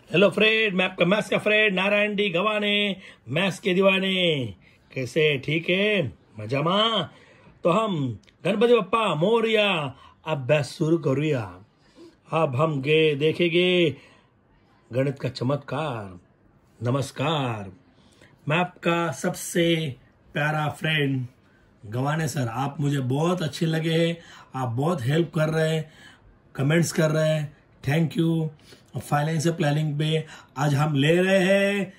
Hello friend, मैं आपका maths का फ्रेंड नारायण डी गवाने, मैथ्स के दीवाने। कैसे? ठीक है, मजामा। तो हम गणपति बप्पा मोरिया अभ्यास शुरू करूया। अब हम देखेंगे गणित का चमत्कार। नमस्कार, मैं आपका सबसे प्यारा फ्रेंड गवाने सर। आप मुझे बहुत अच्छे लगे हैं, आप बहुत हेल्प कर रहे हैं, कमेंट्स कर रहे हैं, थैंक यू। फाइनेंशियल प्लानिंग पे आज हम ले रहे हैं,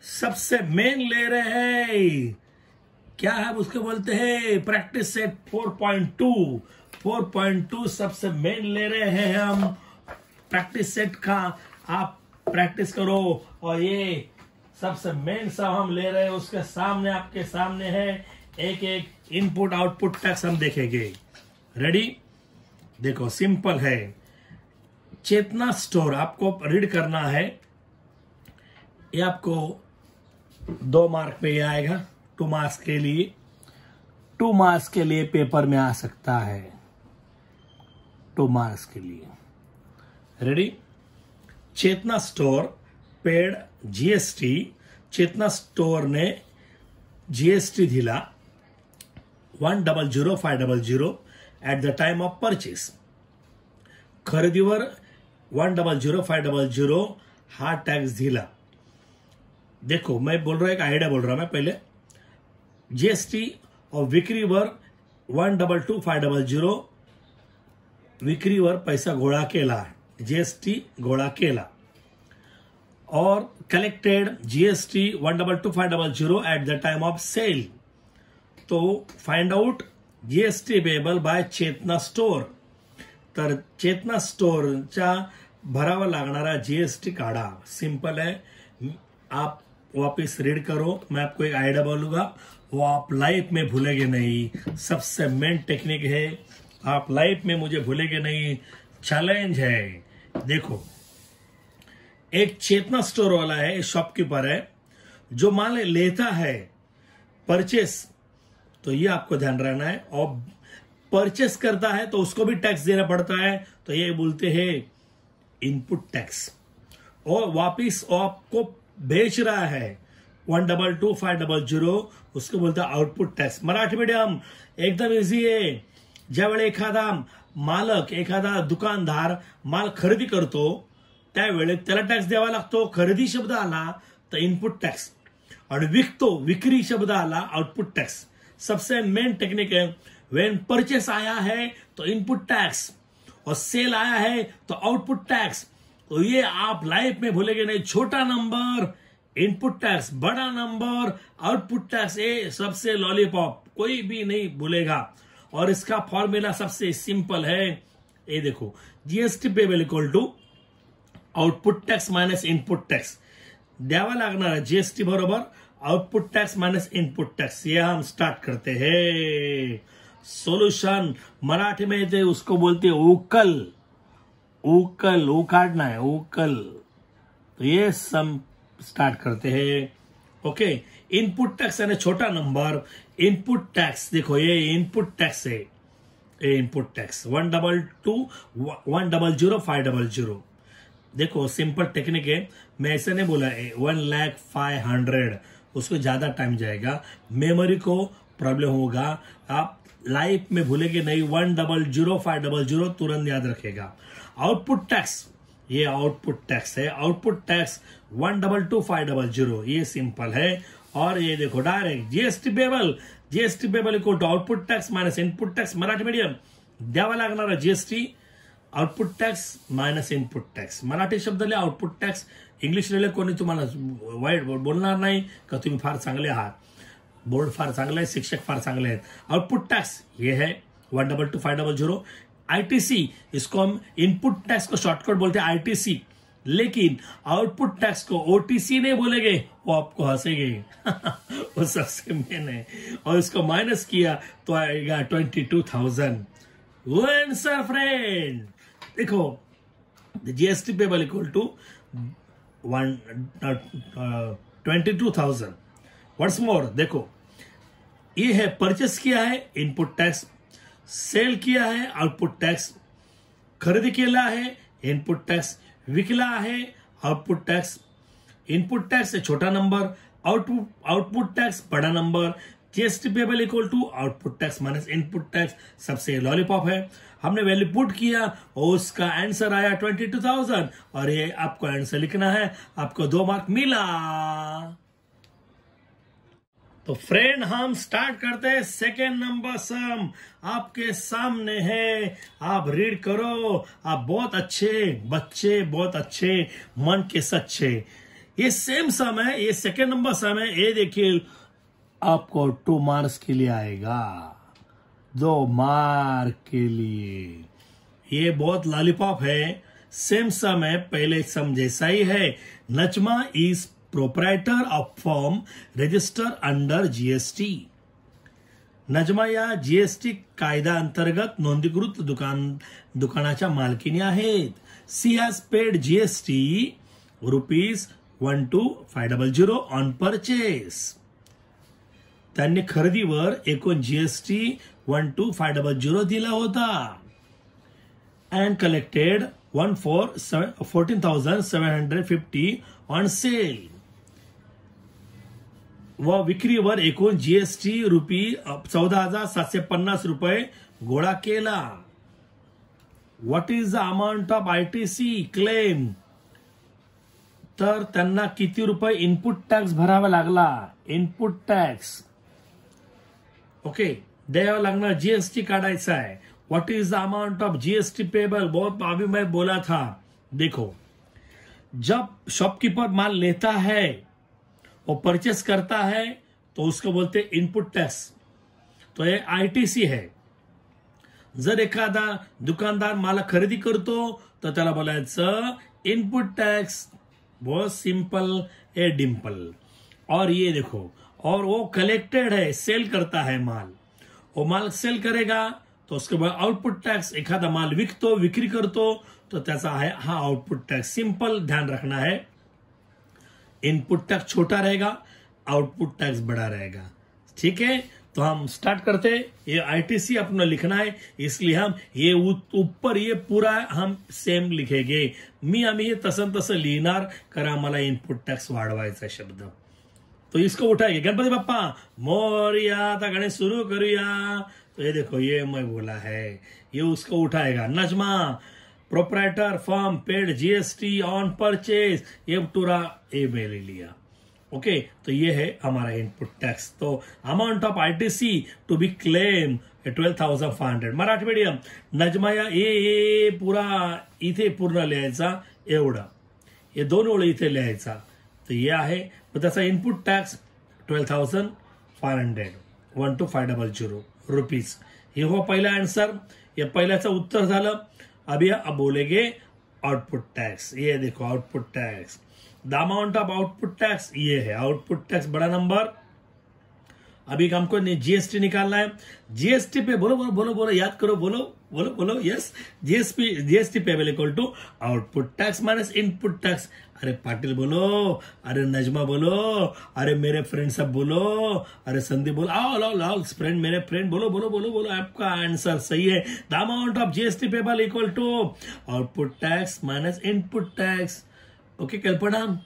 सबसे मेन ले रहे हैं, क्या है उसको बोलते हैं, प्रैक्टिस सेट 4.2 सबसे मेन ले रहे हैं हम प्रैक्टिस सेट का। आप प्रैक्टिस करो। और ये सबसे मेन सब हम ले रहे हैं, उसके सामने आपके सामने है एक एक इनपुट आउटपुट टैक्स हम देखेंगे। रेडी? देखो, सिंपल है। चेतना स्टोर आपको रीड करना है। ये आपको 2 मार्क पे आएगा, 2 मार्क्स के लिए। 2 मार्क्स के लिए पेपर में आ सकता है, 2 मार्क्स के लिए। रेडी? चेतना स्टोर पेड जीएसटी। चेतना स्टोर ने जीएसटी दिला 100,500 at the time of purchase. खरेदीवर 100,500 हा टॅक्स दिला। देखो, मैं बोल रहा हूं, एक आइडिया बोल रहा हूं मैं पहले। जीएसटी और विक्रीवर 122,500 विक्रीवर पैसा गोळा केला, जीएसटी गोळा केला। और collected GST 122,500 at the time of sale. तो find out GST payable by Chetna store. तर चेतना स्टोरच्या भरावा लागणारा जीएसटी काढा। सिंपल है, आप वापस रीड करो। मैं आपको एक आइडिया बोलूंगा, वो आप लाइफ में भूलेंगे नहीं। सबसे मेन टेक्निक है, आप लाइफ में मुझे भूलेंगे नहीं। चैलेंज है। देखो, एक चेतना स्टोर वाला है, शॉपकीपर है, जो माल लेता है परचेस, तो ये आपको ध्यान रखना है। और परचेस करता है तो उसको भी टैक्स देना पड़ता है, तो ये बोलते हैं इनपुट टैक्स। और वापिस आपको बेच रहा है 122,500, उसको बोलता है आउटपुट टॅक्स। मराठी मीडियम एकदम इझी आहे। ज्यावेळी एखादा मालक, एखादा दुकानदार माल खरेदी करतो, त्यावेळी त्याला टॅक्स द्यावा लागतो। खरेदी शब्द आला तर इनपुट टॅक्स, और विकतो, विक्री शब्द आला आउटपुट टॅक्स। सबसे मेन टेक्निक है, वेन परचेस आया है तो इनपुट टैक्स, और सेल आया है तो आउटपुट टैक्स। तो ये आप लाइफ में भूलेंगे नहीं। छोटा नंबर इनपुट टैक्स, बड़ा नंबर आउटपुट टैक्स। ये सबसे लॉलीपॉप, कोई भी नहीं भूलेगा। और इसका फॉर्मूला सबसे सिंपल है। ये देखो, GST payable equal to output tax minus input tax. द्यावा लागणार है जीएसटी बरोबर output tax minus input tax. ये हम स्टार्ट करते हैं। सॉल्यूशन मराठी में थे, उसको बोलते हैं उकल। उकल, ऊ काटना है, उकल। तो ये सम स्टार्ट करते हैं। ओके, इनपुट टैक्स यानी छोटा नंबर। इनपुट टैक्स देखो, ये इनपुट टैक्स है, ये इनपुट टैक्स 100,500। देखो, सिंपल टेक्निक है। मैं ऐसे नहीं बोला 1,05,100, उसको ज्यादा टाइम जाएगा, मेमोरी को प्रॉब्लम होगा। आप लाइफ में भूलेंगे नहीं। 100,500 तुरंत याद रखेगा। आउटपुट टैक्स, ये आउटपुट टैक्स है। आउटपुट टैक्स 122,500, ये सिंपल है। और ये देखो, direct GST payable, GST payable equal to output tax minus input tax. Marathi medium द्यावा लागणारा GST output tax minus input tax. मराठी शब्द लिहा आउटपुट टॅक्स, इंग्लिश लिहिले कोणी तुम्हाला वाईट बोलणार नाही का तुम्ही फार चांगले आहात, बोर्ड फार चांगला है, शिक्षक फार चांगले हैं। आउटपुट टैक्स ये है 122,500। आईटीसी, इसको हम इनपुट टैक्स को शॉर्टकट बोलते हैं आईटीसी, लेकिन आउटपुट टैक्स को ओटीसी नहीं बोलेंगे, वो आपको हंसेंगे। वो सबसे मेन है। और इसको माइनस किया तो आएगा 22,000। वो आंसर फ्रेंड। देखो, GST payable equal to 22,000। Once more, देखो, ये है परचेस किया है इनपुट टैक्स, सेल किया है आउटपुट टैक्स, खरेदी केला है इनपुट टॅक्स, विकला आहे आउटपुट टैक्स, इनपुट टैक्स छोटा नंबर, आउटपुट टैक्स बड़ा number, GST payable equal to output tax minus input tax, सबसे लॉलीपॉप है। हमने वैल्यू पुट किया और उसका आंसर आया 22,000 और ये आपको आंसर लिखना है, आपको 2 मार्क मिला। तो फ्रेंड हम स्टार्ट करते हैं सेकेंड नंबर सम, आपके सामने है, आप रीड करो। आप बहुत अच्छे बच्चे, बहुत अच्छे मन के सच्चे। ये सेम सम है, ये सेकेंड नंबर सम है। ये देखिए आपको 2 मार्क्स के लिए आएगा, 2 मार्क के लिए। ये बहुत लॉलीपॉप है, सेम सम है, पहले सम जैसा ही है। Najma is proprietor of firm register under GST. Najma या जीएसटी कायदा अंतर्गत नोंदणीकृत दुकानाच्या मालकीनी आहेत. She has paid GST ₹12500 on purchase. त्यांनी खरेदीवर एकूण जीएसटी 12500 दिला होता. And collected 14,750 on sale. व विक्रीवर एकूण जीएसटी ₹14,750 गोळा केला. What is the amount of ITC claim. तर त्यांना किती रुपये इनपुट टॅक्स भरावा लागला. इनपुट टॅक्स ओके द्यावा लागणार, जीएसटी काढायचा है. What is the amount of GST payable. बहुत अभी मैं बोला था, देखो जब शॉपकीपर माल लेता है वो परचेस करता है तो उसको बोलते इनपुट टैक्स. तो ये आयटीसी है. जर एखादा दुकानदार माल खरेदी करतो तर त्याला बोलायचं इनपुट टैक्स. बहुत सिंपल ए डिम्पल. और ये देखो, और वो कलेक्टेड है, सेल करता है माल. वो माल सेल करेगा तो उसके बाद आउटपुट टैक्स. एखादा माल विकतो, विक्री करतो तो त्याचा है हा आउटपुट टैक्स. सिंपल ध्यान रखना है. इनपुट टैक्स छोटा रहेगा, आउटपुट टैक्स बड़ा रहेगा. ठीक है, तो हम स्टार्ट करते हैं. ये आईटीसी अपना लिखना है, इसलिए हम ये ऊपर ये पूरा हम सेम लिखेंगे. आम्ही हे तसं लिहिणार, कारण आम्हाला इनपुट टॅक्स वाढवायचा शब्द. तो इसको उठाएंगे. गणपति बप्पा मोरया. आता गणेश शुरू करूया. तो ये देखो, ये मैं बोला है, ये उसको उठाएगा. Najma proprietor firm paid GST on purchase. ये पूरा ए में ले लिया. ओके, तो ये है हमारा इनपुट टैक्स. तो amount of ITC to be claim 12,500. Marathi medium. Najma या ए पूरा इथे पूर्ण लिहायचा एवढा. हे 2 ओळी इथे लिहायचा. तो ये आहे. मग त्याचा इनपुट टॅक्स 12,500 12,500 रुपीज. हे हो पहिला आन्सर. या पहिल्याचं उत्तर झालं. अभी अब बोलेंगे आउटपुट टैक्स. ये देखो output tax. The amount of output tax ये है. आउटपुट टैक्स बड़ा नंबर. अभी हमको जीएसटी निकालना है. जीएसटी पे बोलो बोलो बोलो बोलो याद करो. बोलो बोलो बोलो. Yes, GST payable equal to output tax minus input tax. अरे पाटिल बोलो, अरे नजमा बोलो, अरे मेरे फ्रेंड सब बोलो, अरे संदीप बोलो. आओ फ्रेंड, मेरे फ्रेंड बोलो बोलो बोलो बोलो. आपका आंसर सही है. The amount of GST payable equal to output tax minus input tax. Okay Kalpana.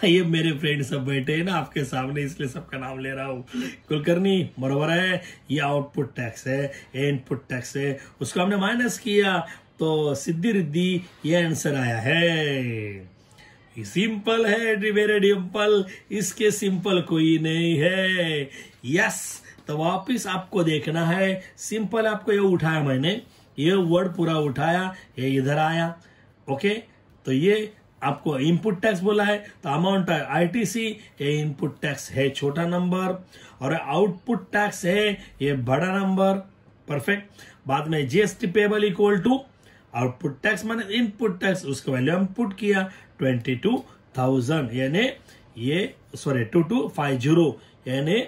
ये मेरे फ्रेंड सब बैठे हैं ना आपके सामने, इसलिए सबका नाम ले रहा हूं. कुलकर्णी बराबर है. ये आउटपुट टैक्स है, ये इनपुट टैक्स है. उसको हमने माइनस किया तो सिद्धि रिद्धि ये आंसर आया है. सिंपल है मेरे डिम्पल, इसके सिंपल कोई नहीं है. यस, तो वापिस आपको देखना है. सिंपल आपको ये उठाया मैंने, ये वर्ड पूरा उठाया, ये इधर आया. ओके, तो ये आपको इनपुट टैक्स बोला है. तो अमाउंट आईटीसी ये इनपुट टैक्स है छोटा नंबर, और आउटपुट टैक्स है ये बड़ा नंबर. परफेक्ट. बाद में GST payable equal to output tax minus input tax. उसका वैल्यू हम पुट किया 22,000 यानी ये 2250 यानी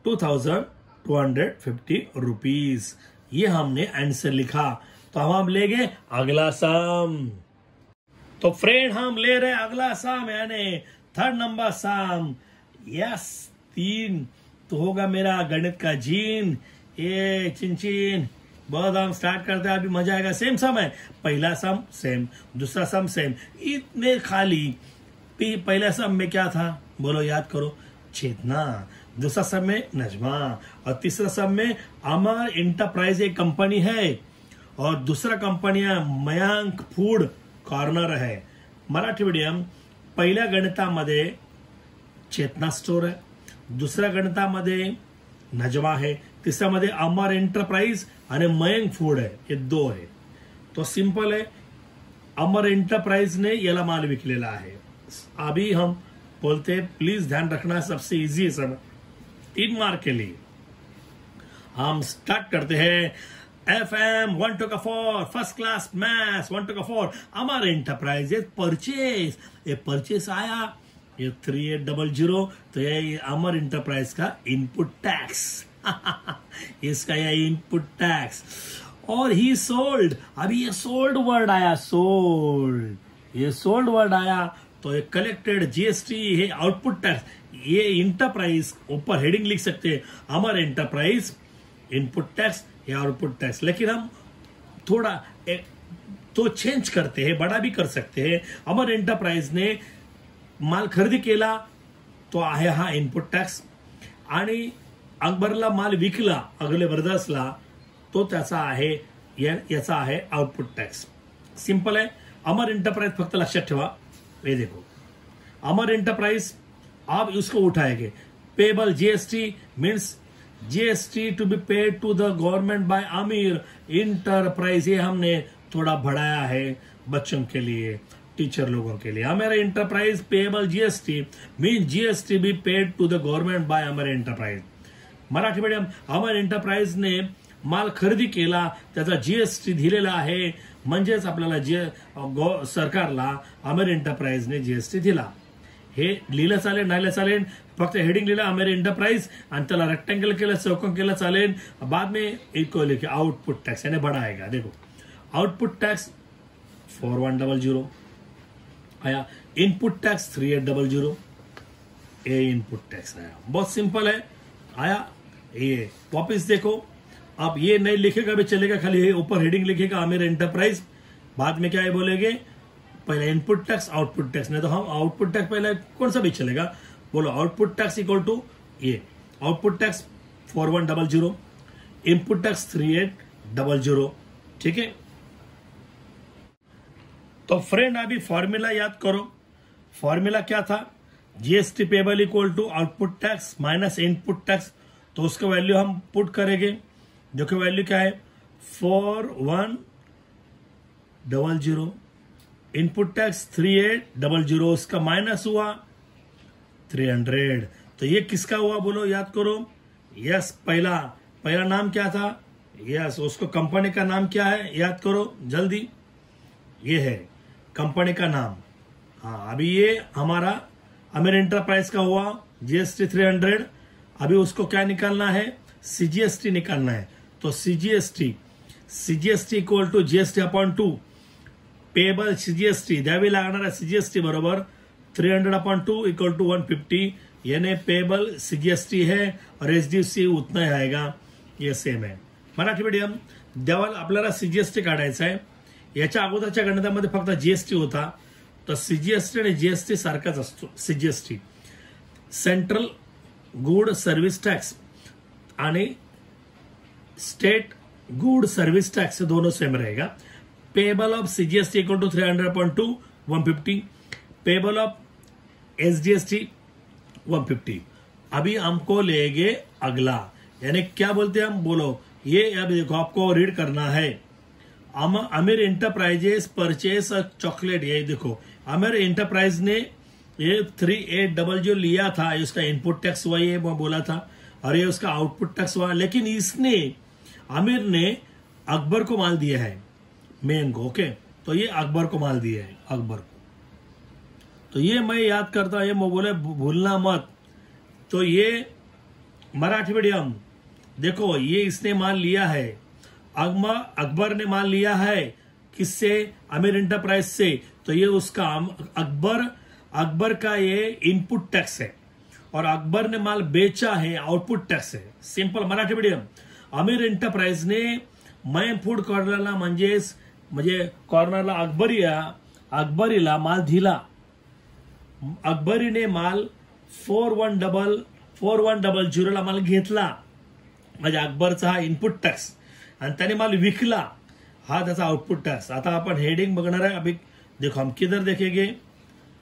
2,250 रुपीज. ये हमने आंसर लिखा. तो हम लेंगे अगला सम. तो फ्रेंड हम ले रहे अगला सम यानी थर्ड नंबर सम. यस, 3 तो होगा मेरा गणित का जीन. ये चिंचिन बहुत हम स्टार्ट करते हैं, अभी मजा आएगा। सेम सम है, पहला सम सेम, दूसरा सम सेम, इतने खाली। पहला सम में क्या था बोलो, याद करो, चेतना। दूसरा सम में नजमा, और तीसरा सम में अमर इंटरप्राइज एक कंपनी है, और दूसरा कंपनी मयांक फूड कॉर्नर है। मराठी मीडियम पहिल्या गणितामध्ये चेतना स्टोर है, दुसऱ्या गणितामध्ये नजमा है, तिसऱ्यामध्ये अमर एंटरप्राइज आणि मयंक फूड है, ये दो है। तो सिंपल है, अमर एंटरप्राइज ने याला माल विकलेला है। अभी हम बोलते हैं, प्लीज ध्यान रखना, सबसे इजी है सब, 3 मार्क के लिए। हम स्टार्ट करते हैं। FM 1 to 4 first class maths 1 to 4 Amar enterprise purchase, ये परचेज आया, ये 3800, तो ये अमर एंटरप्राइज का इनपुट टैक्स इसका यह इनपुट टैक्स। और ही सोल्ड, अभी ये सोल्ड वर्ड आया, सोल्ड, ये सोल्ड वर्ड आया, तो ये कलेक्टेड जीएसटी, ये आउटपुट टैक्स। ये इंटरप्राइज ऊपर हेडिंग लिख सकते हैं, अमर एंटरप्राइज इनपुट टैक्स या आउटपुट टैक्स, लेकिन हम थोड़ा तो चेंज करते हैं, बड़ा भी कर सकते हैं। अमर एंटरप्राइज ने माल खरेदी केला, तो आहे हा इनपुट टॅक्स, आणि अकबरला माल विकला अगले ब्रदर्सला, तो त्याचा आहे याचा आहे आउटपुट टॅक्स। सिंपल है, अमर एंटरप्राइज फक्त लक्षात ठेवा। ये देखो, अमर एंटरप्राइज, आप उसको उठाएंगे, payable GST means GST to be paid to the government by Aamir enterprise. ये हमने थोड़ा बढ़ाया है बच्चों के लिए, टीचर लोगों के लिए। Amar enterprise payable GST mean GST be paid to the government by Amar enterprise. Marathi medium, Amar enterprise ने माल खरेदी केला, त्याचा जीएसटी दिलेला आहे, म्हणजेच आपल्याला सरकारला अमर एंटरप्राइजने जीएसटी दिला। हे लिहिलं चालेल, नाही चालेल, फक्त हेडिंग लिहिलं अमर एंटरप्राइज आणि त्याला रेक्टेंगल केलं, चौकोन केलं चालेल, बाद में इको लिखे आउटपुट टैक्स, यानी बड़ा आएगा। देखो आउटपुट टैक्स 4100 आया, इनपुट टैक्स 3800, ये इनपुट टैक्स आया। बहुत सिंपल है, आया ये। वापिस देखो, अब ये नहीं लिखेगा भी चलेगा, खाली ऊपर हेडिंग लिखेगा अमीर एंटरप्राइज, बाद में क्या है बोलेंगे, पहले इनपुट टैक्स आउटपुट टैक्स, नहीं तो हम आउटपुट टैक्स पहले कौन सा भी चलेगा, बोलो आउटपुट टैक्स इक्वल टू ये आउटपुट टैक्स 4100, इनपुट टैक्स 3800, ठीक है। तो फ्रेंड अभी फॉर्मूला याद करो, फॉर्मूला क्या था, GST payable equal to output tax minus input tax, तो उसका वैल्यू हम पुट करेंगे, जो कि वैल्यू क्या है 4100, इनपुट टैक्स 3800, उसका माइनस हुआ 300, तो ये किसका हुआ बोलो, याद करो। यस, पहला नाम क्या था, यस, उसको कंपनी का नाम क्या है याद करो जल्दी, ये है कंपनी का नाम। हाँ, अभी ये हमारा अमीर एंटरप्राइज का हुआ जीएसटी 300, अभी उसको क्या निकालना है, सीजीएसटी निकालना है। तो CGST equal to GST upon 2, payable CGST द्यावी लागणार सीजीएसटी बरोबर 300 अपॉन 2 इक्वल टू 150, यानी पेबल सीजीएसटी है और एसडीसी उतना ही आएगा, ये सेम है। मराठी मीडियम द्यावा आपल्याला सीजीएसटी काढायचा आहे, याच्या अगोदरच्या गणितामध्ये फक्त जीएसटी होता, तर सीजीएसटी आणि जीएसटी सारखाच असतो। CGST central good service tax आणि स्टेट गुड सर्व्हिस टैक्स दोनों सेम रहेगा। Payable of CGST equal to 300.2 150, payable of SGST 150। अभी हमको लेंगे अगला, यानी क्या बोलते हैं हम, बोलो ये अभी देखो आपको रीड करना है। अमीर एंटरप्राइजेस परचेस चॉकलेट, ये देखो अमीर एंटरप्राइज ने ये 3800 लिया था, इसका इनपुट टैक्स हुआ, ये बोला था, और ये उसका आउटपुट टैक्स हुआ, लेकिन इसने आमिर ने अकबर को माल दिया है, मैंगो, ओके, तो ये अकबर को माल दिया है, अकबर को। तो ये मैं याद करता हूं, ये मैं बोले भूलना मत। तो ये मराठी मीडियम देखो, ये इसने माल लिया है, अकबर ने माल लिया है किससे, अमीर एंटरप्राइज से, तो ये उसका अकबर का ये इनपुट टैक्स है, और अकबर ने माल बेचा है, आउटपुट टैक्स है। सिंपल मराठी मीडियम, अमीर एंटरप्राइज ने मैम फूड कॉर्नरला म्हणजे कॉर्नरला अकबरीला माल दिला. अकबरीने माल 4100 ला माल घेतला, म्हणजे अकबरचा हा इनपुट टॅक्स, आणि त्याने माल विकला, हा त्याचा आउटपुट टैक्स. आता अपन हेडिंग बगना रहे. अभी देखो हम किधर देखेंगे,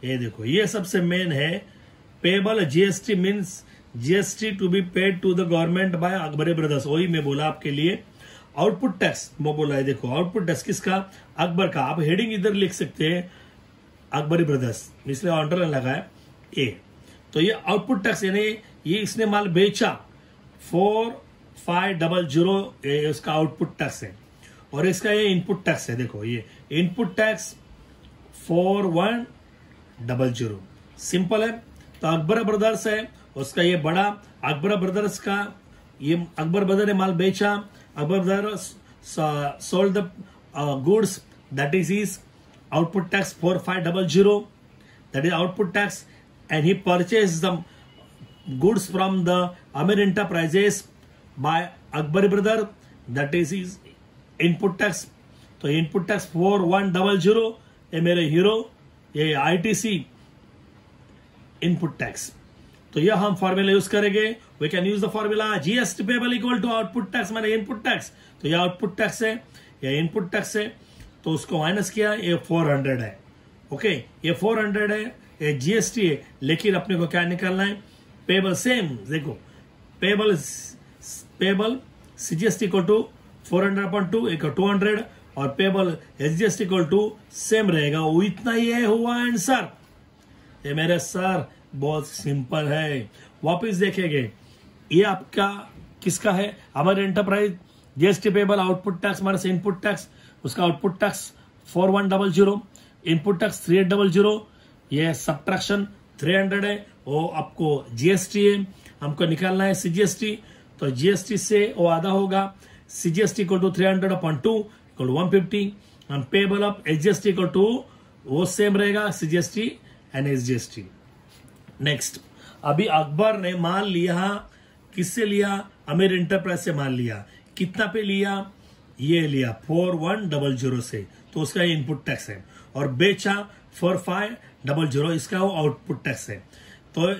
ये देखो ये सबसे मेन है. Payable GST means GST to be paid to the government by Akbari brothers. वही मैं बोला आपके लिए. आउटपुट टैक्स वो बोला है, देखो आउटपुट टैक्स किसका, अकबर का. आप हेडिंग इधर लिख सकते हैं अकबरी ब्रदर्स, इसलिए अंडरलाइन लगा है ए. तो ये आउटपुट टैक्स यानी ये इसने माल बेचा 4500, ये उसका आउटपुट टैक्स है. और इसका ये इनपुट टैक्स है. देखो ये इनपुट टैक्स 4100 सिंपल है. तो अकबर ब्रदर्स है, उसका ये बड़ा अकबर ब्रदर्स का, ये अकबर ब्रदर ने माल बेचा. Akbar brothers sold the goods, that is his output tax 4500, that is output tax, and he purchased the goods from the Amir Enterprises by Akbari brother, that is his input tax. तो input tax 4100, ये मेरे hero, ये ITC input tax. तो यह हम formula use करेंगे. We can use the formula GST payable equal to output tax minus input tax. तो यह आउटपुट टैक्स है, यह इनपुट टैक्स है, तो उसको माइनस किया, ये 400 है. ओके, ये 400 है, ये जीएसटी है. लेकिन अपने को क्या निकालना है, पेबल सेम. देखो पेबल सीजीएसटी इक्वल टू 400/2 एक 200, और payable SGST equal to same रहेगा. वो इतना ही है, हुआ आंसर. ये मेरे सर बहुत सिंपल है. वापिस देखेंगे, ये आपका किसका है, हमारे enterprise. GST payable output tax minus input tax, उसका आउटपुट टैक्स 4100, इनपुट टैक्स 3800, ये सब्ट्रैक्शन 300 है. वो आपको जीएसटी है, हमको निकालना है सीजीएसटी. तो जीएसटी से वो आधा होगा. CGST equal to 300/2 equal to 150, हम payable of SGST equal to वो सेम रहेगा, सीजीएसटी एंड एसजीएसटी. नेक्स्ट, अभी अकबर ने माल लिया, किससे लिया, अमीर एंटरप्राइज से माल लिया. कितना पे लिया, ये लिया 4100 से, तो उसका इनपुट टैक्स है. और बेचा 4500, इसका वो आउटपुट टैक्स है. तो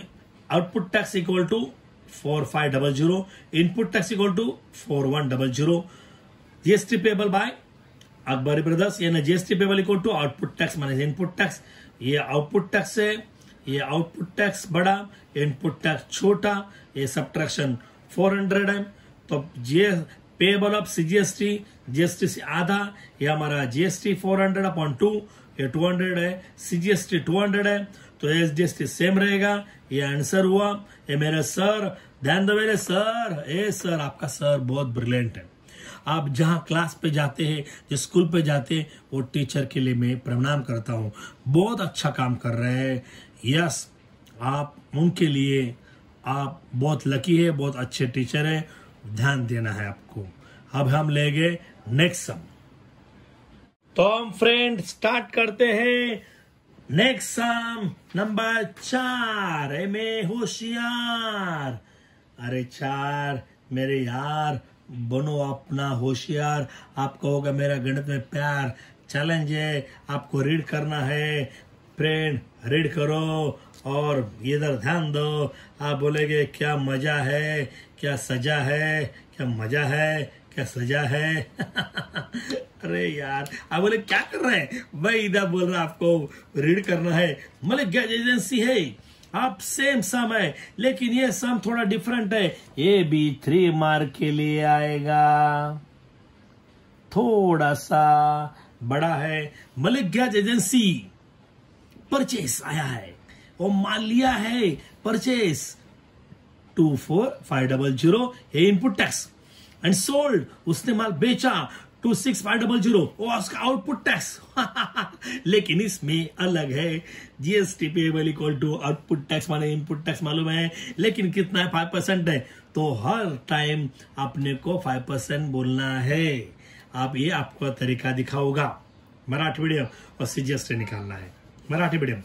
output tax equal to 4500, input tax equal to 4100. GST payable by Akbari brothers, यानी GST payable equal to output tax minus input tax. ये आउटपुट टैक्स है, ये आउटपुट टैक्स बड़ा, इनपुट टैक्स छोटा, ये सब्ट्रैक्शन 400 है. तो पेबल ऑफ सीजीएसटी, जीएसटी से आधा, ये हमारा जीएसटी 400/2, ये 200 है, सीजीएसटी 200 है, तो एसजीएसटी सेम रहेगा. ये आंसर हुआ. ये मेरे सर ध्यान दो मेरे सर. ए सर, आपका सर बहुत ब्रिलियंट है. आप जहां क्लास पे जाते हैं, जो स्कूल पे जाते हैं, वो टीचर के लिए मैं प्रणाम करता हूं. बहुत अच्छा काम कर रहे हैं. यस, आप उनके लिए आप बहुत लकी है, बहुत अच्छे टीचर है. ध्यान देना है आपको. अब हम लेंगे नेक्स्ट सम. तो हम फ्रेंड स्टार्ट करते हैं नेक्स्ट सम नंबर 4. में होशियार. अरे 4 मेरे यार, बनो अपना होशियार. आपको होगा मेरा गणित में प्यार. चैलेंज है, आपको रीड करना है. फ्रेंड रीड करो और इधर ध्यान दो. आप बोलेगे क्या मजा है, क्या सजा है, क्या मजा है, क्या सजा है. अरे यार, आप बोले क्या कर रहे हैं, मैं इधर बोल रहा आपको रीड करना है. मतलब गैज एजेंसी है, आप सेम सम है, लेकिन ये सम थोड़ा डिफरेंट है. ये भी 3 मार्क के लिए आएगा, थोड़ा सा बड़ा है. मलिक गैज एजेंसी परचेस आया है, वो माल लिया है, परचेस 24500, ये इनपुट टैक्स. एंड सोल्ड, उसने माल बेचा 26500, वो उसका आउटपुट टैक्स. लेकिन इसमें अलग है. GST payable equal to output tax minus input tax मालूम है, लेकिन कितना है, 5% है. तो हर टाइम अपने को 5% बोलना है. आप ये आपको तरीका दिखाऊगा. मराठी मीडियम और सीजीएसटी निकालना है. मराठी मीडियम.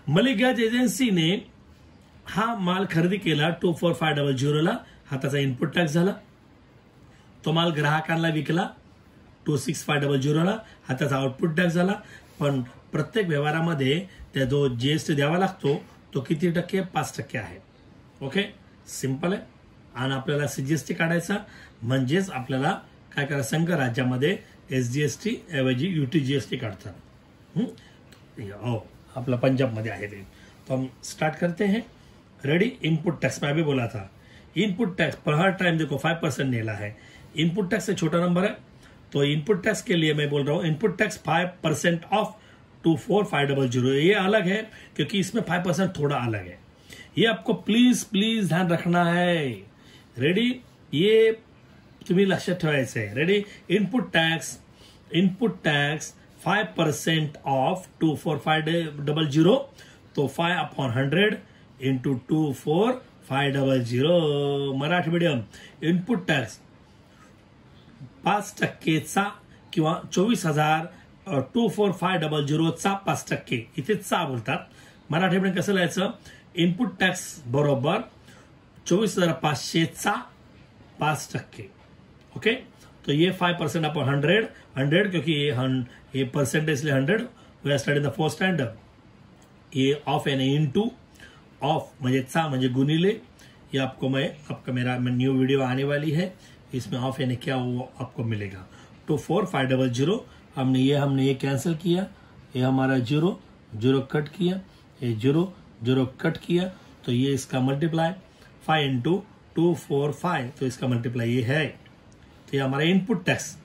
मलिक गॅज एजन्सीने हा माल खरेदी केला 24500 ला. हा त्याचा इनपुट टॅक्स झाला. तो माल ग्राहकांना विकला 26,500 हा त्याचा आउटपुट टॅक्स झाला. पण प्रत्येक व्यवहारामध्ये त्या जो जीएसटी द्यावा लागतो तो किती टक्के? 5% आहे. ओके, सिंपल आहे. आणि आपल्याला सीजीएसटी काढायचा म्हणजेच आपल्याला काय करायचं, संघ राज्यामध्ये एसजीएसटी ऐवजी यूटीजीएसटी काढतात. हो, आपला पंजाब में आए थे. तो हम स्टार्ट करते हैं. रेडी. इनपुट टैक्स में अभी बोला था, इनपुट टैक्स पर हर टाइम देखो 5% नेला है. इनपुट टैक्स से छोटा नंबर है, तो इनपुट टैक्स के लिए मैं बोल रहा हूं इनपुट टैक्स 5% ऑफ 24,500. ये अलग है क्योंकि इसमें 5% थोड़ा अलग है. ये आपको प्लीज प्लीज ध्यान रखना है. रेडी. ये तुम्ही लक्षात ठेवायचं आहे. रेडी. Input tax 5% of 24,500. तो 5/100 into 24,500. Marathi medium. Input tax 5%चा किंवा 24,24,500चा 5%. इथे चा बोलतात. मराठी मीडियम कसं लिहायचं? इनपुट टॅक्स बरोबर 24,500चा 5%. ओके, तो ये 5% अपॉन 100 क्योंकि ये परसेंटेज इसलिए 100. We are studying the fourth standard. ये ऑफ यानी इनटू. ऑफ म्हणजे चा म्हणजे गुणिले. ये आपका मेरा न्यू वीडियो आने वाली है, इसमें ऑफ यानी क्या वो आपको मिलेगा. 24,500 हमने ये कैंसिल किया. ये हमारा 0 कट किया. ये 0 कट किया. तो ये इसका मल्टीप्लाई 5 इंटू 245. तो इसका मल्टीप्लाई ये है. तो ये हमारा इनपुट टैक्स.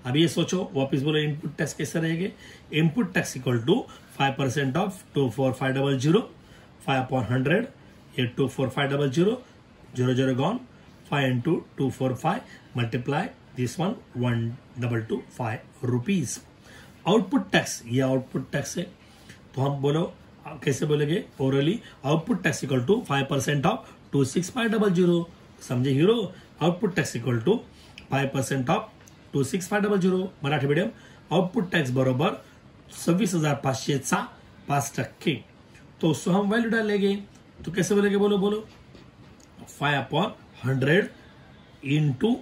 अब ये सोचो, वापस बोलो इनपुट टैक्स कैसे रहेंगे? Input tax equal to 5% of 24,500. 5/100. ये 24,500. 0 gone. 5 into 245 multiply this one 1,225 rupees. Output tax, ये आउटपुट टैक्स है. तो हम बोलो कैसे बोलेंगे orally? Output tax equal to 5% of 26,500. समझे hero? Output tax equal to 5% of 26,500. Marathi medium. Output tax बरोबर 26,500चा 5%. तो उसको हम वैल्यू डालेंगे. तो कैसे बोलेंगे? बोलो 5/100 इंटू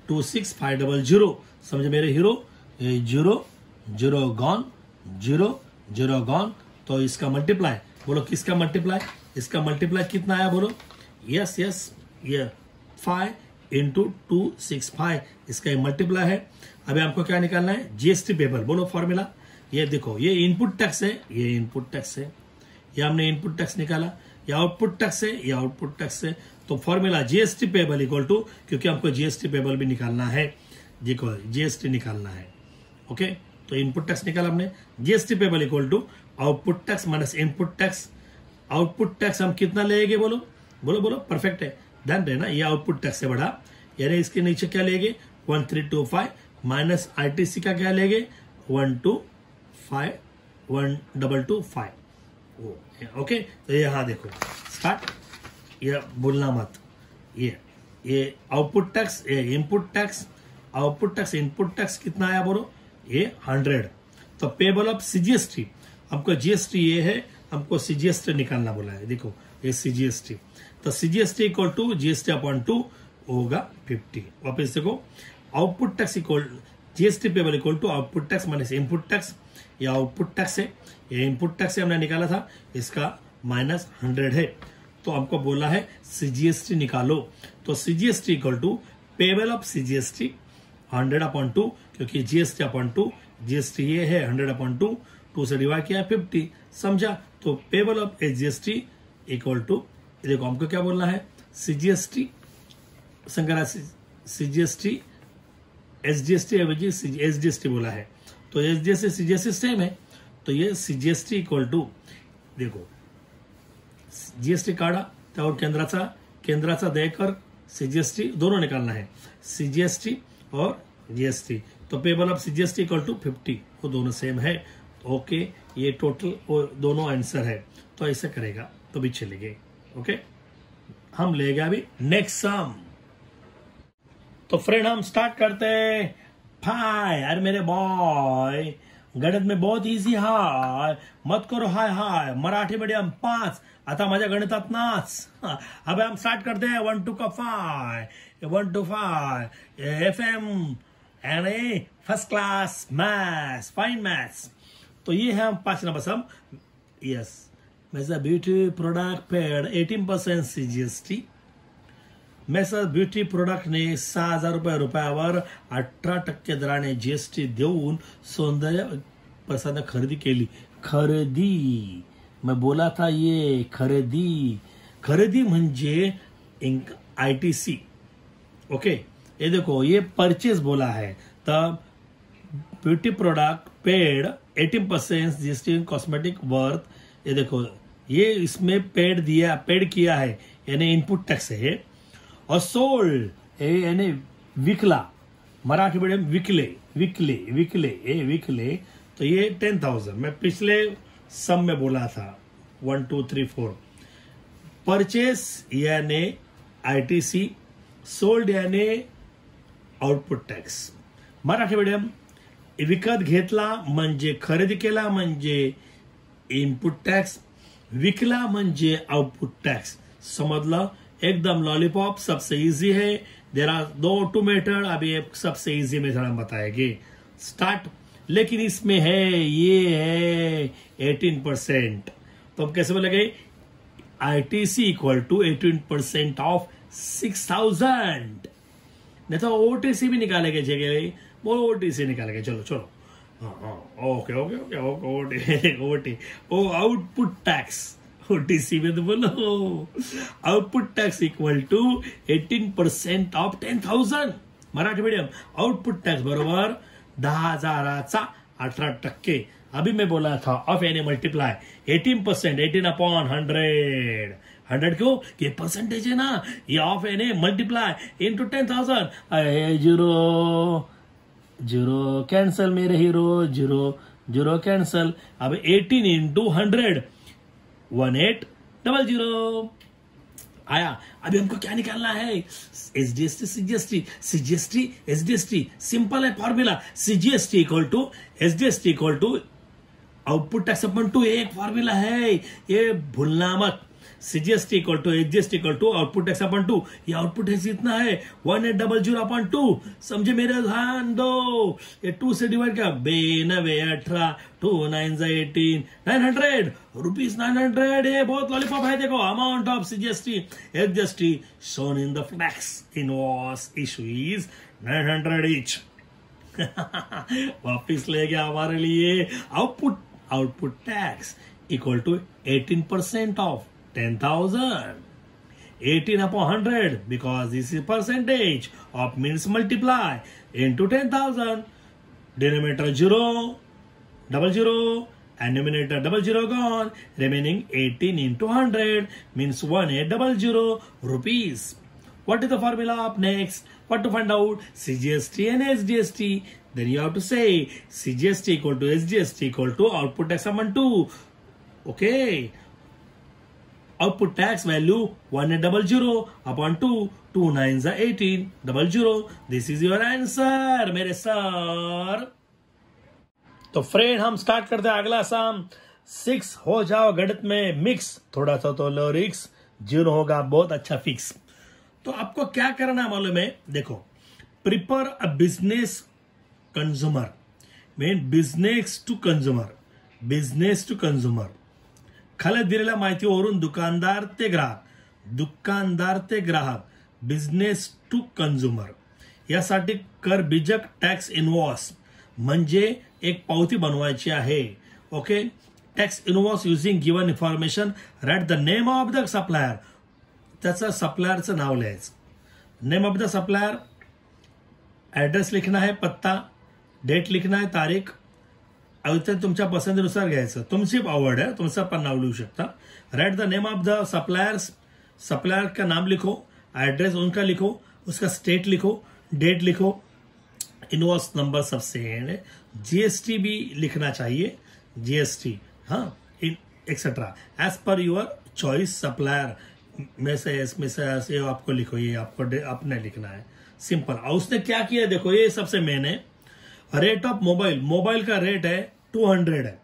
26,500. समझे मेरे हीरो? 0 गॉन. 0 गॉन. तो इसका मल्टीप्लाई बोलो. किसका मल्टीप्लाई? इसका मल्टीप्लाई कितना आया बोलो? यस ये 5 इंटू 265 इसका मल्टीप्लाई है. अभी आपको क्या निकालना है? GST payable. बोलो फॉर्मूला. ये देखो, ये इनपुट टैक्स है, ये इनपुट टैक्स है. ये हमने इनपुट टैक्स निकाला. ये आउटपुट टैक्स है, ये आउटपुट टैक्स है. तो formula GST payable equal to, क्योंकि हमको जीएसटी पेबल भी निकालना है. देखो जीएसटी निकालना है. ओके, तो इनपुट टैक्स निकाला हमने. GST payable equal to output tax minus input tax. Output tax हम कितना लेंगे? बोलो. परफेक्ट है. ध्यान देना, ये आउटपुट टैक्स से बढ़ा, यानी इसके नीचे क्या लेंगे? 1325 माइनस आईटीसी का क्या लेंगे? 1,225. ओके, तो यहाँ देखो स्टार्ट. ये बोलना मत. ये आउटपुट टैक्स, ये input tax. Output tax input tax कितना आया बोलो? ये 100. तो पेबल ऑफ सीजीएसटी. हमको जीएसटी ये है, हमको सीजीएसटी निकालना बोला है. देखो ये सीजीएसटी. तो CGST equal to GST upon 2 होगा 50. वापस देखो, output tax equal GST payable equal to output tax minus input tax. ये आउटपुट टैक्स है, ये इनपुट टैक्स से हमने निकाला था, इसका माइनस 100 है. तो हमको बोला है सीजीएसटी निकालो. तो CGST equal to payable of CGST 100/2, क्योंकि जीएसटी अपॉन 2, जीएसटी ये है 100/2, 2 से डिवाइड किया 50. समझा? तो payable of GST equal to, देखो हमको क्या बोलना है? सीजीएसटी संकरा सीजीएसटी एसजीएसटी एवजी एसजीएसटी बोला है. तो एसजीएसटी सीजीएसटी सेम है. तो ये सीजीएसटी इक्वल टू, देखो जीएसटी काढा त्यावर केंद्राचा देयकर सीजीएसटी दोनों निकालना है. सीजीएसटी और जीएसटी. तो payable of CGST equal to 50. वो दोनों सेम है. ओके, ये टोटल वो दोनों आंसर है. तो ऐसे करेगा तो भी चलेंगे. ओके, हम लेगा अभी नेक्स्ट सम. तो फ्रेंड हम स्टार्ट करते हैं. हाय अरे मेरे बॉय, गणित में बहुत इझी हाय. मत करो हाय. मराठी मीडियम 5. आता माझ्या गणितात नाच. अब हम स्टार्ट करते हैं 1 to 5. 1 to 5 FM यानी first class maths, fine maths. तो ये है हम 5 number sum. Yes, messrs beauty product paid 18% CGST। Messrs beauty प्रोडक्टने 6,000 रुपयावर 18% दराने GST देऊन सौंदर्य प्रसाद खरेदी केली। खरेदी, मैं बोला था ये खरेदी। खरेदी म्हणजे ITC। ओके, ये देखो ये परचेज बोला है, तब beauty product paid 18% GST cosmetic worth. ये देखो ये इसमें पेड किया है, यानी इनपुट टैक्स है। और सोल्ड यानी विकला, मराठी मीडियम विकले, तो ये 10,000। मैं पिछले सम में बोला था 1 2 3 4। परचेस यानी ITC, सोल्ड यानी आउटपुट टॅक्स। मराठी मीडियम विकत घेतला म्हणजे, खरेदी केला म्हणजे इनपुट टॅक्स, विकला म्हणजे आउटपुट टॅक्स। समझला? एकदम लॉलीपॉप, सबसे इजी है। देर आर 2 मेथड, अभी सबसे इजी मेथड हम बताएंगे। स्टार्ट। लेकिन इसमें है, ये है 18%, तो हम कैसे बोलेंगे? ITC equal to 18% of 6,000। नहीं तो OTC भी निकालेंगे जगह, वो OTC निकालेंगे। चलो ओके ओटी ओ आउटपुट टैक्स, OTC में तो बोलो। Output tax equal to 18% of 10,000। Marathi medium output tax बरोबर 10,000चा 18%। अभी मैं बोला था ऑफ यानी मल्टीप्लाई 18%, 18/100। 100 क्यों? ये परसेंटेज है ना, ये ऑफ यानी मल्टीप्लाई इनटू 10,000। जीरो कैंसल मेरे हीरो, जीरो कैंसल। अब 18 इंटू 100 1800 आया। अभी हमको क्या निकालना है? SGST, CGST, SGST। सिंपल है formula. CGST equal to SGST equal to output tax upon two. एक फॉर्मूला है, ये भूलना मत। CGST equal to SGST equal to output tax upon 2। ये आउटपुट टैक्स इतना है 1800/2। समझे मेरे? ध्यान दो, ये 2 से डिवाइड किया, 92 18 2 9 18 900 रुपीज 900। ये बहुत लॉलीपॉप है। देखो amount of CGST SGST shown in the flex invoice issue is 900 each। वापिस ले गया हमारे लिए। Output tax equal to 18% of 10,000। 18/100 because this is percentage of means multiply into 10,000। Denominator 0, 00, and numerator 00 gone. Remaining 18 into 100 means 1800 rupees. What is the formula of next? What to find out? CGST and SGST. Then you have to say CGST equal to SGST equal to output tax upon 2. Okay. Output tax value 1800 upon 2, 2 9s are 18, 00. This is your answer, मेरे sir. तो friend हम start करते हैं अगला सम। 6 हो जाओ गणित में मिक्स, थोड़ा सा तो लो रिक्स, 0 होगा बहुत अच्छा फिक्स। तो आपको क्या करना है मालूम है? देखो, prepare a business consumer, mean business to consumer. खाली दिलेल्या माहितीवरून दुकानदार ते ग्राहक, बिझनेस टू कंझ्युमर यासाठी कर बीजक टॅक्स इनवॉइस म्हणजे एक पावती बनवायची आहे। Okay, tax invoice using given information, right the name of the supplier, त्याचं सप्लायरचं नाव लिहायचं। Name of the supplier, address लिखना है, पत्ता, डेट लिखना है, तारीख, अवतर तुमच्या पसंतीनुसार घ्यायचं, तुमची आवड है, तुमचं पण नाव लिखू शकता। Right the name of the suppliers, supplier का नाम लिखो, एड्रेस उनका लिखो, उसका स्टेट लिखो, डेट लिखो, इनवॉइस नंबर सबसे एंड है। GST भी लिखना चाहिए, GST, हाँ, etcetera as per your choice. Supplier में से इसमें से आपको लिखो, ये आपको अपने लिखना है, सिंपल। और उसने क्या किया देखो, ये सबसे मेन है। रेट ऑफ मोबाइल का रेट है 200 है,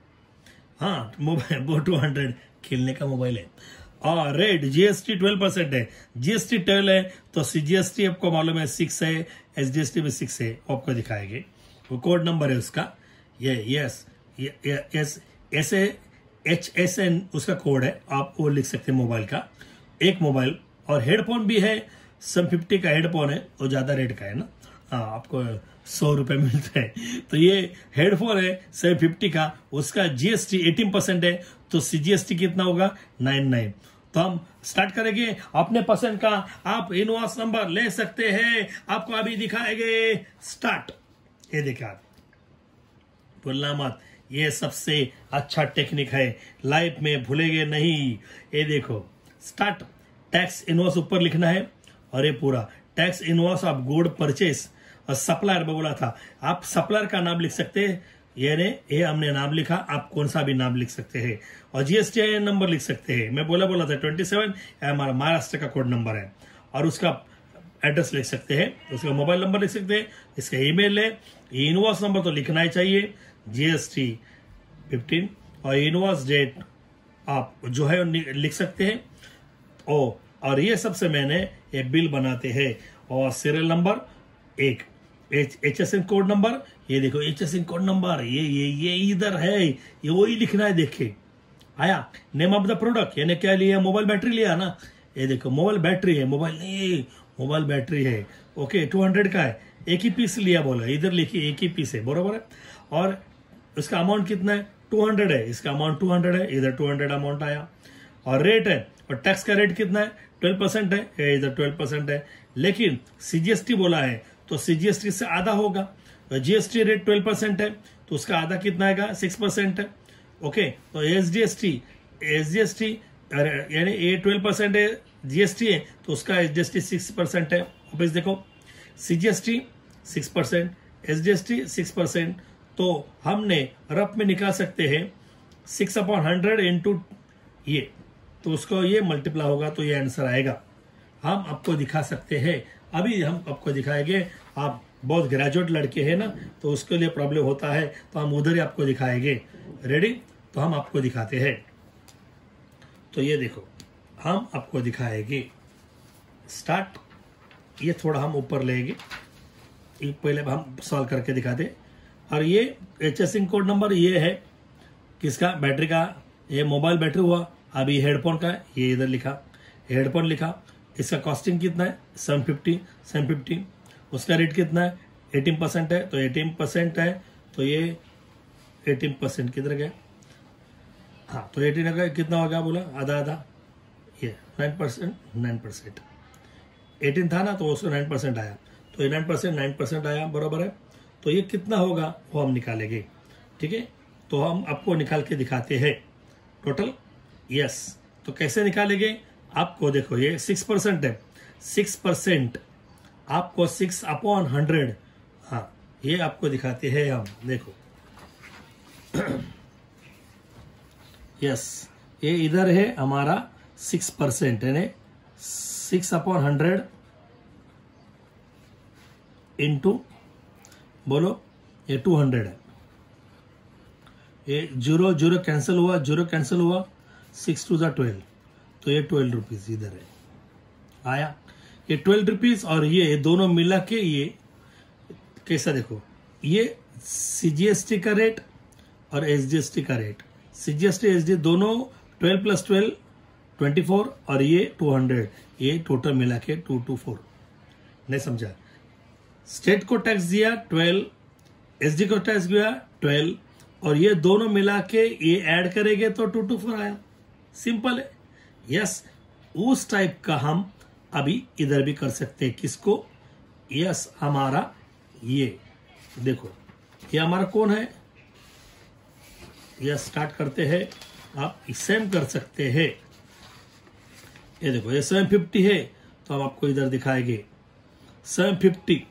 हाँ मोबाइल वो 200 खेलने का मोबाइल है। और रेट जीएसटी 12% है, जीएसटी 12 है तो सीजीएसटी आपको मालूम है 6 है, एसजीएसटी भी 6 है, आपको दिखाएंगे। वो कोड नंबर है उसका, ये यस ऐसे HSN उसका कोड है, आप वो लिख सकते हैं मोबाइल का, एक मोबाइल। और हेडफोन भी है, 750 का हेडफोन है, वो ज्यादा रेट का है ना, हाँ आपको 100 रुपए मिलते हैं। तो ये हेडफोन है 750 का, उसका जीएसटी 18% है, तो सीजीएसटी कितना होगा 99। तो हम स्टार्ट करेंगे अपने पसंद का, आप इनवॉइस नंबर ले सकते हैं, आपको अभी दिखाएंगे। स्टार्ट। ये देखिए आप भूलना मत, ये सबसे अच्छा टेक्निक है, लाइफ में भूलेंगे नहीं। ये देखो स्टार्ट, टैक्स इनवॉइस ऊपर लिखना है, और ये पूरा tax invoice of good purchase और सप्लायर में बोला था, आप सप्लायर का नाम लिख सकते हैं, ये हमने नाम लिखा, आप कौन सा भी नाम लिख सकते हैं, और जीएसटी नंबर लिख सकते हैं। मैं बोला था 27 हमारा महाराष्ट्र का कोड नंबर है, और उसका एड्रेस लिख सकते हैं, उसका मोबाइल नंबर लिख सकते हैं, इसका ईमेल है, इनवॉइस नंबर तो लिखना ही चाहिए, जीएसटी 15 और इनवॉइस डेट आप जो है लिख सकते हैं। और ये सबसे मैंने ये बिल बनाते हैं, और सीरियल नंबर एक, HSN कोड नंबर, ये देखो HSN कोड नंबर, ये इधर है, ये वही लिखना है। देखिए आया नेम ऑफ द प्रोडक्ट, यानी क्या लिया, मोबाइल बैटरी लिया ना, ये देखो मोबाइल बैटरी है, मोबाइल नहीं, मोबाइल बैटरी है, ओके 200 का है, एक ही पीस लिया बोला, इधर लिखिए एक ही पीस है, बरोबर है। और उसका अमाउंट कितना है 200 है, इसका अमाउंट 200 है, इधर 200 अमाउंट आया। और रेट है, और टैक्स का रेट कितना है 12% है, इधर 12% है, लेकिन सीजीएसटी बोला है तो सीजीएसटी से आधा होगा, तो जीएसटी रेट 12% है तो उसका आधा कितना आएगा 6% है, ओके। तो एसजीएसटी यानी ये 12% है, जीएसटी है तो उसका एसजीएसटी 6% है। वापस देखो सीजीएसटी 6%, एसजीएसटी 6%, तो हमने रफ में निकाल सकते हैं 6/100 इंटू ये, तो उसको ये मल्टीप्लाई होगा तो ये आंसर आएगा। हम आपको दिखा सकते हैं, अभी हम आपको दिखाएंगे, आप बहुत ग्रेजुएट लड़के हैं ना, तो उसके लिए प्रॉब्लम होता है, तो हम उधर ही आपको दिखाएंगे। रेडी, तो हम आपको दिखाते हैं, तो ये देखो हम आपको दिखाएंगे। स्टार्ट, ये थोड़ा हम ऊपर लेंगे, पहले हम सॉल्व करके दिखाते। और ये HSN कोड नंबर ये है किसका, बैटरी का, ये मोबाइल बैटरी हुआ, अभी हेडफोन का ये इधर लिखा, हेडफोन लिखा, इसका कॉस्टिंग कितना है 750, उसका रेट कितना है 18% है, तो 18% है, तो ये 18% किधर गया, हाँ तो 18 कितना होगा बोला, आधा, ये 9%, 18 था ना तो उसको 9% आया, तो ये 9% आया, बराबर है। तो ये कितना होगा वो हम निकालेंगे, ठीक है। तो हम आपको निकाल के दिखाते हैं टोटल, यस। तो कैसे निकालेंगे, आपको देखो ये 6% है, 6% आपको 6/100, हाँ ये आपको दिखाते हैं हम, देखो यस, ये इधर है हमारा 6%, यानी 6/100 इंटू बोलो ये 200 है, ये 0 कैंसिल हुआ, 6 to the 12, तो ये 12 रुपीज इधर है आया, ये 12 रुपीज। और ये दोनों मिला के ये कैसा, देखो ये सीजीएसटी का रेट और एसजीएसटी का रेट, सीजीएसटी एसडी दोनों 12 + 12 24, और ये 200, ये टोटल मिला के 224। नहीं समझा, स्टेट को टैक्स दिया 12, एसडी को टैक्स दिया 12, और ये दोनों मिला के ये ऐड करेंगे तो 224 आया, सिंपल है। यस, उस टाइप का हम अभी इधर भी कर सकते हैं, किसको, यस हमारा ये देखो, ये हमारा कौन है, यस स्टार्ट करते हैं, आप सेम कर सकते हैं। ये देखो ये 750 है, तो हम आपको इधर दिखाएंगे 750,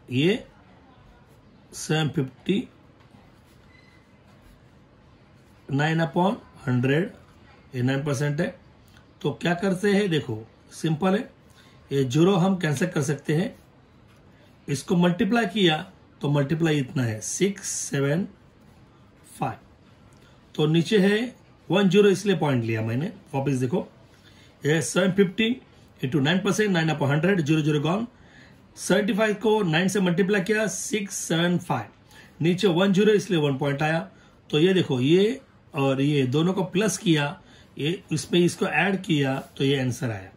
ये 750 9/100, ये 9% है। तो क्या करते हैं, देखो सिंपल है, ये 0 हम कैंसिल कर सकते हैं, इसको मल्टीप्लाई किया तो मल्टीप्लाई इतना है 675, तो नीचे है 10 इसलिए पॉइंट लिया मैंने, वापिस देखो ये 750 इंटू 9%, 9/100, 0 गॉन। 75 को 9 से मल्टीप्लाई किया 675, नीचे 10 इसलिए 1 पॉइंट आया। तो ये देखो ये और ये दोनों को प्लस किया, ये इसमें इसको ऐड किया तो ये आंसर आया।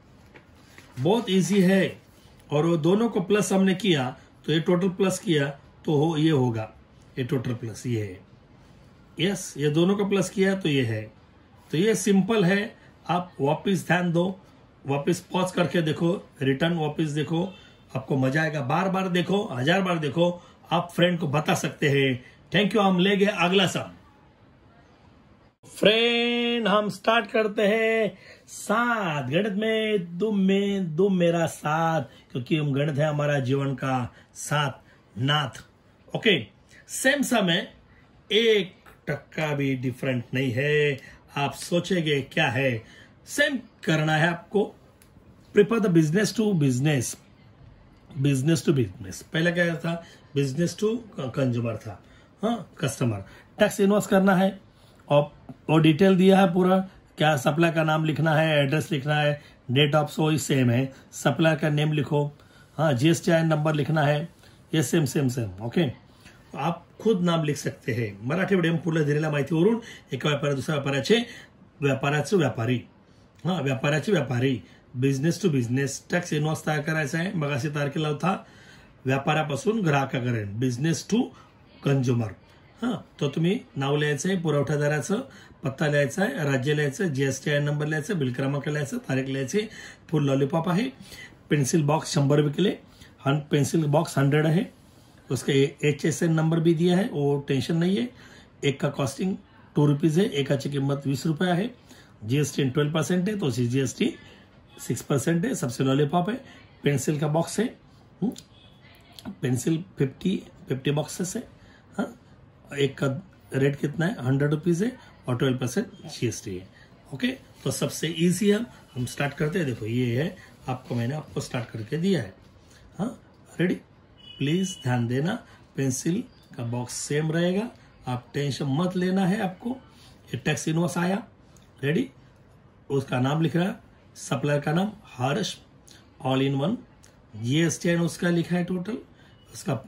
बहुत इजी है। और वो दोनों को प्लस हमने किया तो ये टोटल प्लस किया तो ये होगा, ये टोटल प्लस ये है। यस, ये दोनों को प्लस किया तो ये है। तो ये सिंपल है। आप वापस ध्यान दो, वापस पॉज करके देखो, रिटर्न वापस देखो, आपको मजा आएगा। बार बार देखो, 1000 बार देखो, आप फ्रेंड को बता सकते हैं। Thank you. हम ले गए अगला सम। फ्रेंड हम स्टार्ट करते हैं साथ। गणित में तुम मेरा साथ, क्योंकि हम गणित है हमारा जीवन का साथ नाथ। ओके, सेम समय 1% भी डिफरेंट नहीं है। आप सोचेंगे क्या है, सेम करना है आपको। Prepare the business to business, business to business. पहले क्या था, बिजनेस टू कंज्यूमर था, हाँ कस्टमर। टैक्स इन्वेस्ट करना है और डिटेल दिया है पूरा, क्या सप्लाई का नाम लिखना है, एड्रेस लिखना है, डेट ऑफ सो सेम है, सप्लाई का नेम लिखो, हाँ GSTIN नंबर लिखना है, ये सेम। ओके, आप खुद नाम लिख सकते हैं। मराठी मीडियम पुढे दिलेल्या माहितीवरून एका व्यापारी दुसऱ्या व्यापाराचे व्यापारी, हा व्यापाराचे व्यापारी, business to business. Tax invoice तयार करायचा आहे, मगाशी तयार केला होता, व्यापारापासून ग्राहकापर्यंत, बिझनेस टू कंझ्युमर। हा, तो तुम्ही नाव लिहायचं आहे, पुरवठादाराचं पत्ता लिहायचा आहे, राज्य लिहायचं, GSTIN नंबर लिहायचं, बिल क्रमांक लिहायचं, तारीख लिहायची। फुल लॉलीपॉप आहे, पेंसिल बॉक्स 100 रुपये के लिए, पेंसिल बॉक्स 100 है, उसका HSN नंबर भी दिया है, वो टेंशन नहीं है। एक का कॉस्टिंग 2 रुपीज है, एकाची किंमत 20 रुपया है। GST 12% है तो GST 6% है। सबसे लॉलीपॉप है, पेंसिल का बॉक्स है, पेंसिल 50 बॉक्सेस है। हाँ, एक का रेट कितना है, 100 रुपीज है और 12% GST है। ओके, तो सबसे इजी है, हम स्टार्ट करते हैं। देखो ये है, मैंने आपको स्टार्ट करके दिया है। हाँ, रेडी, प्लीज ध्यान देना, पेंसिल का बॉक्स सेम रहेगा, आप टेंशन मत लेना है आपको। ये टैक्स इन्वॉइस आया, रेडी, उसका नाम लिख रहा है, सप्लायर का नाम हर्ष, ऑल इन वन। GSTIN उसका लिखा है टोटल, उसका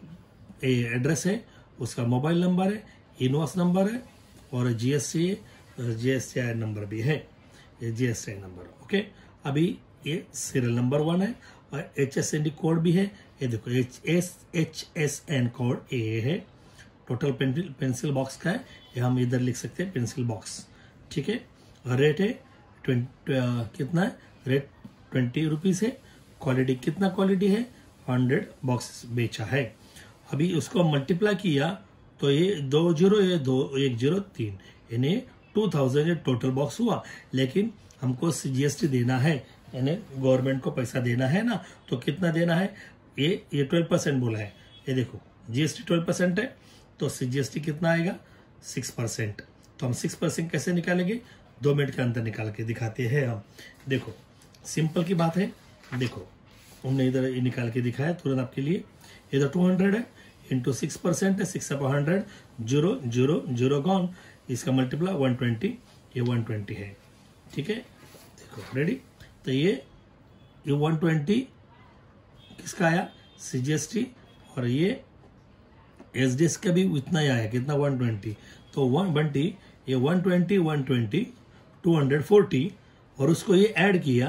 एड्रेस है, उसका मोबाइल नंबर है, इन्वॉइस नंबर है और GSTIN नंबर भी है, ये GSTIN नंबर। ओके, अभी ये सीरियल नंबर 1 है और HSND कोड भी है। ये देखो HSN कोड ये है। टोटल पेंसिल बॉक्स का है, ये हम इधर लिख सकते हैं पेंसिल बॉक्स, ठीक है। रेट है कितना है, रेट 20 रुपीज है। क्वालिटी कितना क्वालिटी है, 100 बॉक्स बेचा है। अभी उसको मल्टीप्लाई किया तो ये 20 ये 2103 यानी 2000 ये टोटल बॉक्स हुआ। लेकिन हमको GST देना है, यानी गवर्नमेंट को पैसा देना है ना, तो कितना देना है, ये 12% बोला है। ये देखो GST 12% है तो GST कितना आएगा, 6%। तो हम 6% कैसे निकालेंगे, 2 मिनट के अंदर निकाल के दिखाते हैं हम। देखो सिंपल की बात है, देखो हमने इधर निकाल के दिखाया तुरंत आपके लिए। इधर 200 है इंटू 6% है, 6/100, 0 गॉन। इसका मल्टीप्लाई 120, ये 120 है, ठीक है। देखो रेडी, तो ये 120 किसका आया, GST, और ये SDS का भी इतना ही आया, कितना 120। तो 120, ये 120 240 और उसको ये ऐड किया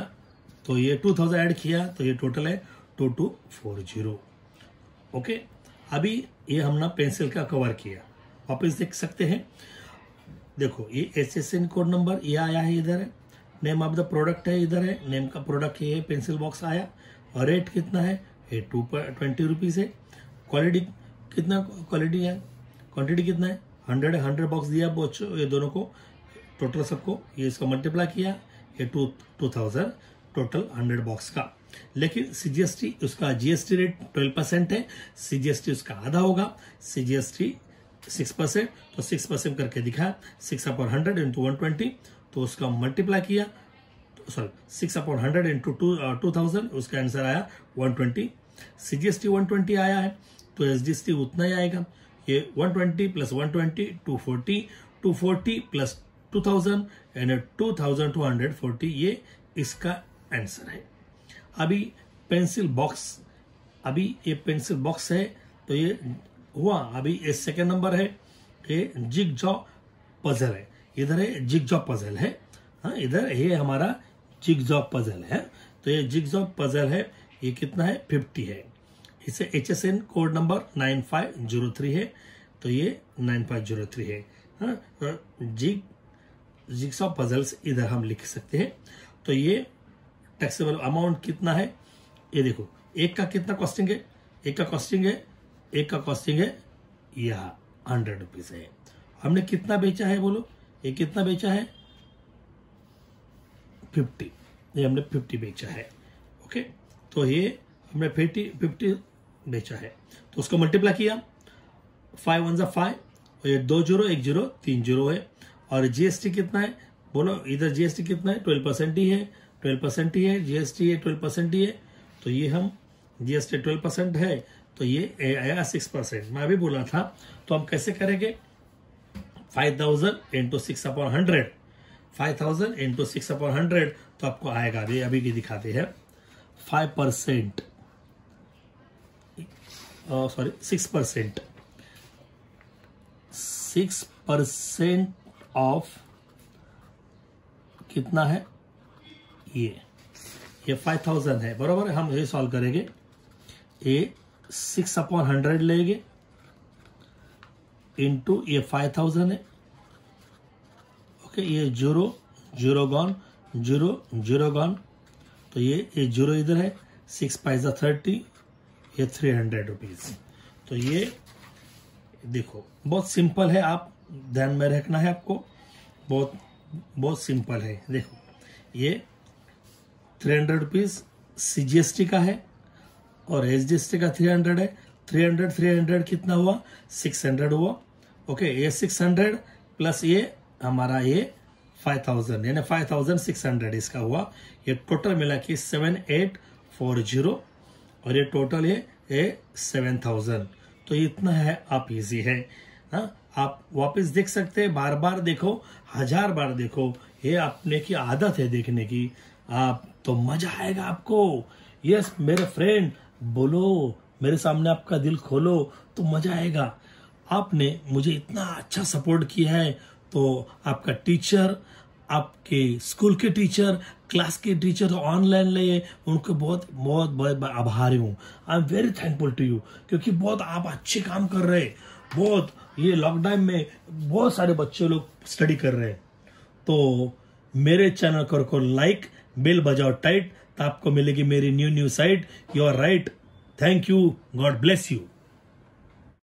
तो ये 2000 ऐड किया तो ये टोटल है 2240। ओके, अभी ये हमने पेंसिल का कवर किया, वापस देख सकते हैं। देखो ये HSN कोड नंबर ये आया है, इधर है, नेम ऑफ द प्रोडक्ट है, इधर है, नेम का प्रोडक्ट ये पेंसिल बॉक्स आया। और रेट कितना है, ये 20 रुपीज है। क्वालिटी कितना, क्वालिटी है, क्वांटिटी कितना है, 100 बॉक्स दिया ये दोनों को, टोटल सबको। ये इसको मल्टीप्लाई किया, ये 2000 टोटल 100 बॉक्स का। लेकिन GST उसका GST रेट 12% है, GST उसका आधा होगा, GST 6%, तो 6% करके दिखाया, 6/100 इंटू 120, तो उसका मल्टीप्लाई किया, सॉरी 6/100 इंटू 2000, उसका आंसर आया 120। GST 120 आया है तो SDST उतना ही आएगा, ये 120 प्लस 120 240 प्लस 2000 यानी 2240, ये इसका आंसर है। अभी पेंसिल बॉक्स, अभी ये पेंसिल बॉक्स है तो ये हुआ। अभी ये सेकेंड नंबर है, ये जिगजॉ पजल है। इधर है जिगजॉ पजल है, हाँ इधर ये हमारा जिगजॉ पजल है। तो ये जिगजॉ पजल है, ये कितना है 50 है। इसे HSN कोड नंबर 9503 है, तो ये 9503 है। हाँ जिगजॉ पजल्स इधर हम लिख सकते हैं। तो ये टैक्सेबल अमाउंट कितना है, ये देखो एक का कितना कॉस्टिंग है, एक का कॉस्टिंग है यह 100 रुपीज है। हमने कितना बेचा है बोलो, ये कितना बेचा है 50, ये हमने 50 बेचा है। ओके, तो ये हमने 50 बेचा है, तो उसको मल्टीप्लाई किया, 5 1 जा 5, और ये 2 0 1 0 3 0 है। और GST कितना है बोलो, इधर GST कितना है 12% ही है, 12% ही है GST, ये 12% ही है। तो ये हम GST 12% है, तो ये आया 6%। मैं अभी बोला था, तो हम कैसे करेंगे 5000 इंटू 6/100, 5000 इंटू 6/100, तो आपको आएगा अभी की दिखाते हैं 5%, सॉरी 6%, 6% ऑफ कितना है, ये 5000 है बराबर है। हम ये सॉल्व करेंगे, ये 6/100 लेंगे इंटू ये 5000 है। ओके, ये 0 0 गॉन, 0 गॉन, तो ये 0 इधर है, 6 5 30, ये 300 रुपीज। तो ये देखो बहुत सिंपल है, आप ध्यान में रखना है आपको, बहुत सिंपल है। देखो ये 300 रुपीज CGST का है और SGST का 300 है। 300 कितना हुआ 600 हुआ। ओके, ये 600 प्लस ये हमारा ये 5000 यानी 5600 इसका हुआ। ये टोटल मिला कि 7840 और ये टोटल ये 7000। तो इतना है, आप इजी है। हाँ, आप वापस देख सकते हैं, बार बार देखो, 1000 बार देखो, ये अपने की आदत है देखने की, आप तो मजा आएगा आपको। यस मेरे फ्रेंड, बोलो मेरे सामने, आपका दिल खोलो तो मजा आएगा। आपने मुझे इतना अच्छा सपोर्ट किया है, तो आपका टीचर, आपके स्कूल के टीचर, क्लास के टीचर ऑनलाइन लिए, उनको बहुत बहुत बहुत आभारी हूँ। I am very thankful to you, क्योंकि बहुत आप अच्छे काम कर रहे हैं। बहुत ये लॉकडाउन में बहुत सारे बच्चे लोग स्टडी कर रहे हैं। तो मेरे चैनल को लाइक, बेल बजाओ टाइट, तो आपको मिलेगी मेरी new site. You are right. Thank you, God bless you.